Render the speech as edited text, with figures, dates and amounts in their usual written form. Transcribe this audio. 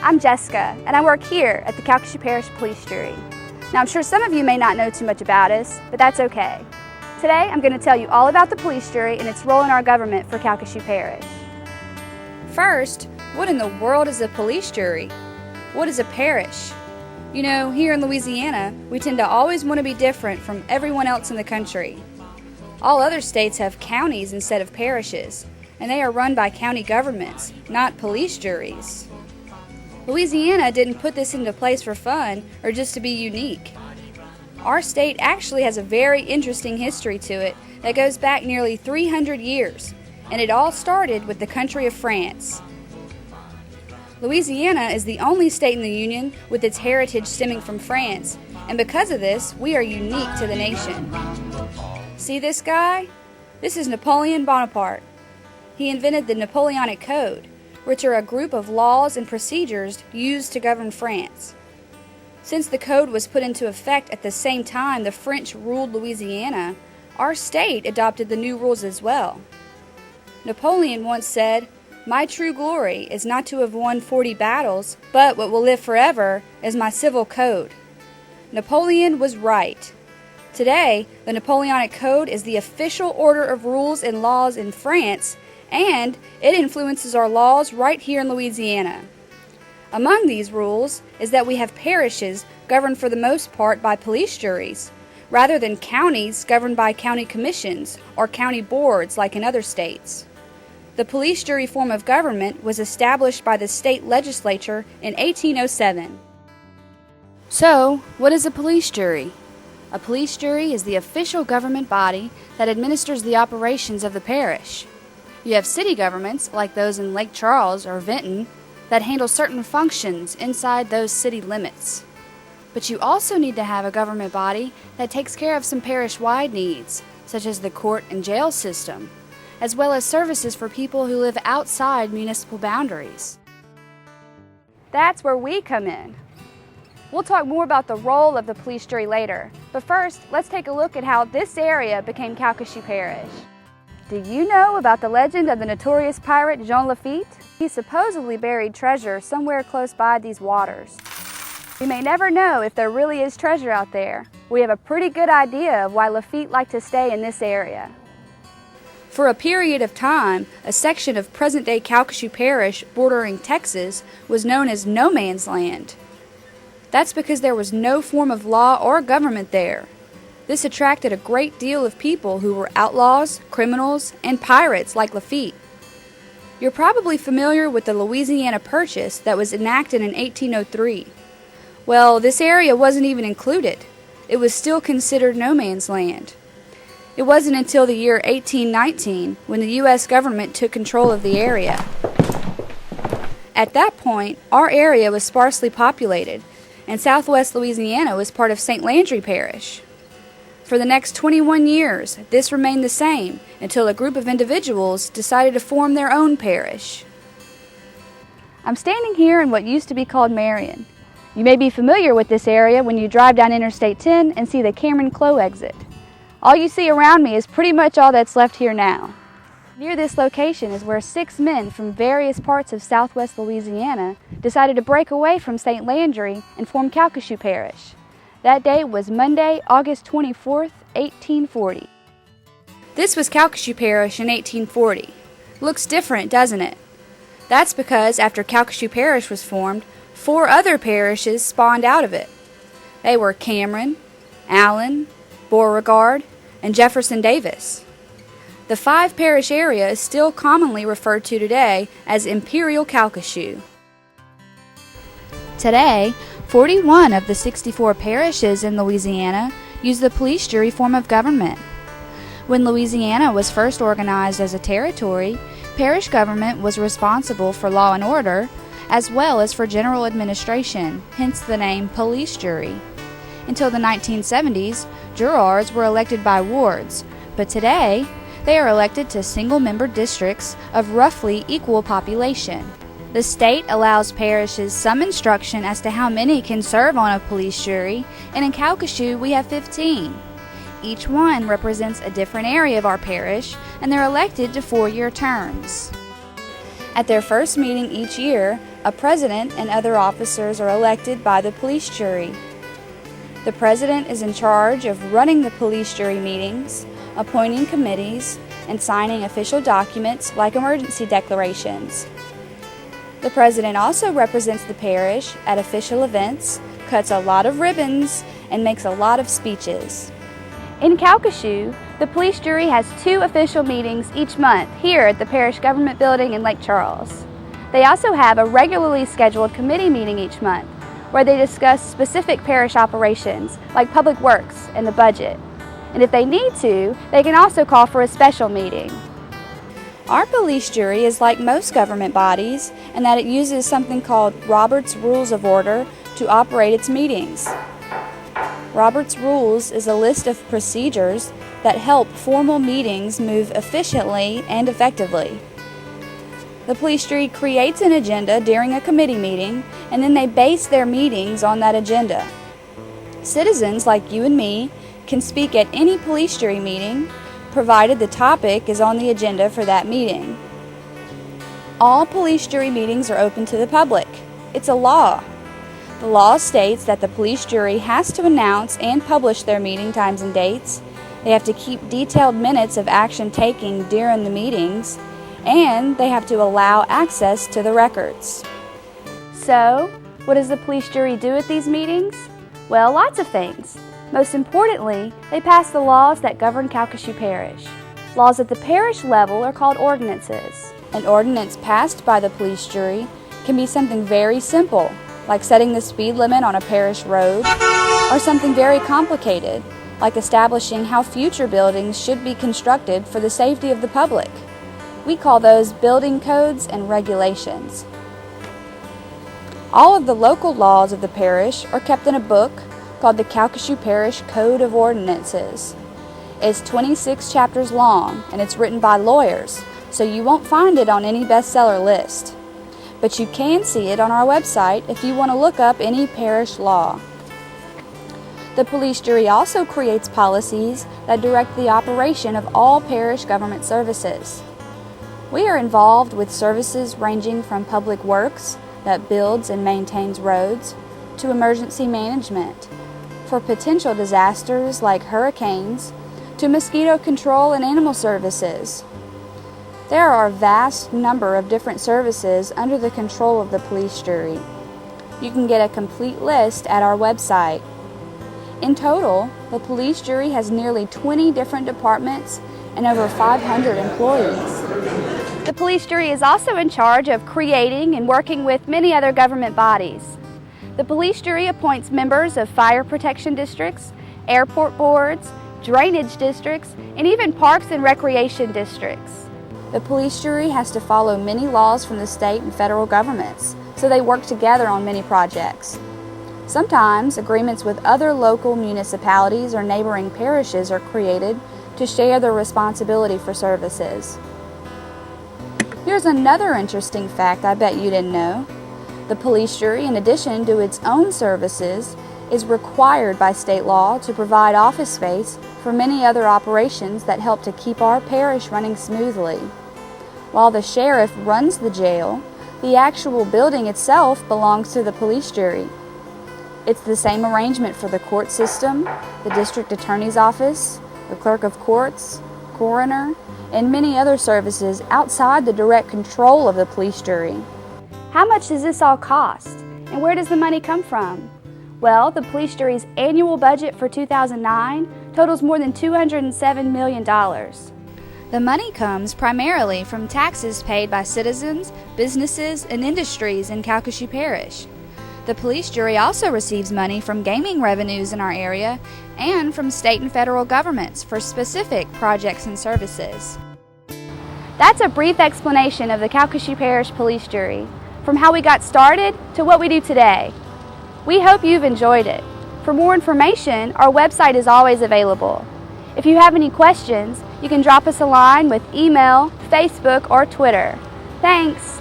I'm Jessica, and I work here at the Calcasieu Parish Police Jury. Now, I'm sure some of you may not know too much about us, but that's okay. Today, I'm going to tell you all about the police jury and its role in our government for Calcasieu Parish. First, what in the world is a police jury? What is a parish? You know, here in Louisiana, we tend to always want to be different from everyone else in the country. All other states have counties instead of parishes, and they are run by county governments, not police juries. Louisiana didn't put this into place for fun or just to be unique. Our state actually has a very interesting history to it that goes back nearly 300 years, and it all started with the country of France. Louisiana is the only state in the Union with its heritage stemming from France, and because of this, we are unique to the nation. See this guy? This is Napoleon Bonaparte. He invented the Napoleonic Code, which are a group of laws and procedures used to govern France. Since the code was put into effect at the same time the French ruled Louisiana, our state adopted the new rules as well. Napoleon once said, "My true glory is not to have won 40 battles, but what will live forever is my civil code." Napoleon was right. Today, the Napoleonic Code is the official order of rules and laws in France, and it influences our laws right here in Louisiana. Among these rules is that we have parishes governed for the most part by police juries, rather than counties governed by county commissions or county boards like in other states. The police jury form of government was established by the state legislature in 1807. So, what is a police jury? A police jury is the official government body that administers the operations of the parish. You have city governments, like those in Lake Charles or Vinton, that handle certain functions inside those city limits. But you also need to have a government body that takes care of some parish-wide needs, such as the court and jail system, as well as services for people who live outside municipal boundaries. That's where we come in. We'll talk more about the role of the police jury later, but first, let's take a look at how this area became Calcasieu Parish. Do you know about the legend of the notorious pirate Jean Lafitte? He supposedly buried treasure somewhere close by these waters. We may never know if there really is treasure out there. We have a pretty good idea of why Lafitte liked to stay in this area. For a period of time, a section of present-day Calcasieu Parish bordering Texas was known as No Man's Land. That's because there was no form of law or government there. This attracted a great deal of people who were outlaws, criminals, and pirates like Lafitte. You're probably familiar with the Louisiana Purchase that was enacted in 1803. Well, this area wasn't even included. It was still considered no man's land. It wasn't until the year 1819 when the U.S. government took control of the area. At that point, our area was sparsely populated, and southwest Louisiana was part of St. Landry Parish. For the next 21 years, this remained the same until a group of individuals decided to form their own parish. I'm standing here in what used to be called Marion. You may be familiar with this area when you drive down Interstate 10 and see the Cameron Clough exit. All you see around me is pretty much all that's left here now. Near this location is where 6 men from various parts of southwest Louisiana decided to break away from St. Landry and form Calcasieu Parish. That date was Monday, August 24th, 1840. This was Calcasieu Parish in 1840. Looks different, doesn't it? That's because after Calcasieu Parish was formed, 4 other parishes spawned out of it. They were Cameron, Allen, Beauregard, and Jefferson Davis. The 5-parish area is still commonly referred to today as Imperial Calcasieu. Today, 41 of the 64 parishes in Louisiana use the police jury form of government. When Louisiana was first organized as a territory, parish government was responsible for law and order, as well as for general administration, hence the name police jury. Until the 1970s, jurors were elected by wards, but today, they are elected to single-member districts of roughly equal population. The state allows parishes some instruction as to how many can serve on a police jury, and in Calcasieu we have 15. Each one represents a different area of our parish, and they're elected to 4-year terms. At their first meeting each year, A president and other officers are elected by the police jury. The president is in charge of running the police jury meetings, appointing committees, and signing official documents like emergency declarations. The president also represents the parish at official events, cuts a lot of ribbons, and makes a lot of speeches. In Calcasieu, the police jury has 2 official meetings each month here at the parish government building in Lake Charles. They also have a regularly scheduled committee meeting each month where they discuss specific parish operations like public works and the budget. And if they need to, they can also call for a special meeting. Our police jury is like most government bodies in that it uses something called Robert's Rules of Order to operate its meetings. Robert's Rules is a list of procedures that help formal meetings move efficiently and effectively. The police jury creates an agenda during a committee meeting, and then they base their meetings on that agenda. Citizens like you and me can speak at any police jury meeting, provided the topic is on the agenda for that meeting. All police jury meetings are open to the public. It's a law. The law states that the police jury has to announce and publish their meeting times and dates. They have to keep detailed minutes of action taken during the meetings, and they have to allow access to the records. So, what does the police jury do at these meetings? Well, lots of things. Most importantly, they pass the laws that govern Calcasieu Parish. Laws at the parish level are called ordinances. An ordinance passed by the police jury can be something very simple, like setting the speed limit on a parish road, or something very complicated, like establishing how future buildings should be constructed for the safety of the public. We call those building codes and regulations. All of the local laws of the parish are kept in a book called the Calcasieu Parish Code of Ordinances. It's 26 chapters long, and it's written by lawyers, so you won't find it on any bestseller list. But you can see it on our website if you want to look up any parish law. The police jury also creates policies that direct the operation of all parish government services. We are involved with services ranging from public works that builds and maintains roads to emergency management, for potential disasters like hurricanes, to mosquito control and animal services. There are a vast number of different services under the control of the police jury. You can get a complete list at our website. In total, the police jury has nearly 20 different departments and over 500 employees. The police jury is also in charge of creating and working with many other government bodies. The police jury appoints members of fire protection districts, airport boards, drainage districts, and even parks and recreation districts. The police jury has to follow many laws from the state and federal governments, so they work together on many projects. Sometimes agreements with other local municipalities or neighboring parishes are created to share their responsibility for services. Here's another interesting fact I bet you didn't know. The police jury, in addition to its own services, is required by state law to provide office space for many other operations that help to keep our parish running smoothly. While the sheriff runs the jail, the actual building itself belongs to the police jury. It's the same arrangement for the court system, the district attorney's office, the clerk of courts, coroner, and many other services outside the direct control of the police jury. How much does this all cost? And where does the money come from? Well, the police jury's annual budget for 2009 totals more than $207 million. The money comes primarily from taxes paid by citizens, businesses, and industries in Calcasieu Parish. The police jury also receives money from gaming revenues in our area and from state and federal governments for specific projects and services. That's a brief explanation of the Calcasieu Parish Police Jury, from how we got started to what we do today. We hope you've enjoyed it. For more information, our website is always available. If you have any questions, you can drop us a line with email, Facebook, or Twitter. Thanks!